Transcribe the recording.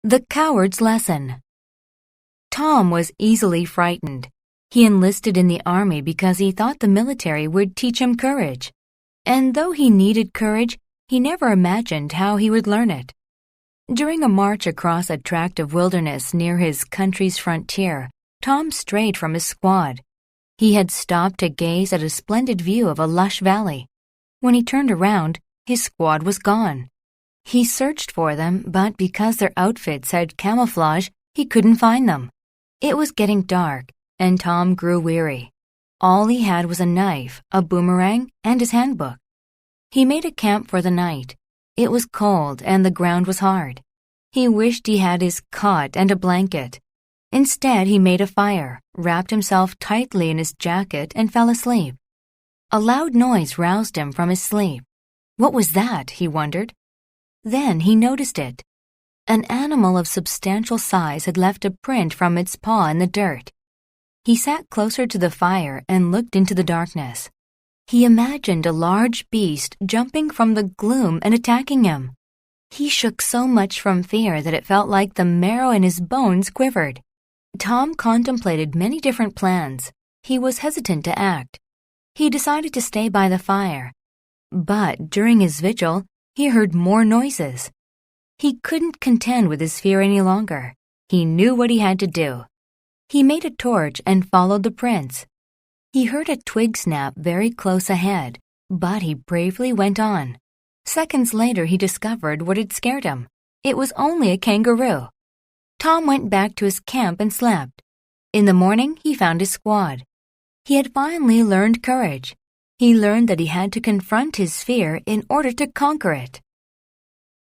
The Coward's Lesson. Tom was easily frightened. He enlisted in the army because he thought the military would teach him courage. And though he needed courage, he never imagined how he would learn it. During a march across a tract of wilderness near his country's frontier, Tom strayed from his squad. He had stopped to gaze at a splendid view of a lush valley. When he turned around, his squad was gone. He searched for them, but because their outfits had camouflage, he couldn't find them. It was getting dark, and Tom grew weary. All he had was a knife, a boomerang, and his handbook. He made a camp for the night. It was cold and the ground was hard. He wished he had his cot and a blanket. Instead, he made a fire, wrapped himself tightly in his jacket, and fell asleep. A loud noise roused him from his sleep. What was that? He wondered. Then he noticed it. An animal of substantial size had left a print from its paw in the dirt. He sat closer to the fire and looked into the darkness. He imagined a large beast jumping from the gloom and attacking him. He shook so much from fear that it felt like the marrow in his bones quivered. Tom contemplated many different plans. He was hesitant to act. He decided to stay by the fire. But during his vigil, he heard more noises. He couldn't contend with his fear any longer. He knew what he had to do. He made a torch and followed the prints. He heard a twig snap very close ahead, but he bravely went on. Seconds later, he discovered what had scared him. It was only a kangaroo. Tom went back to his camp and slept. In the morning, he found his squad. He had finally learned courage. He learned that he had to confront his fear in order to conquer it.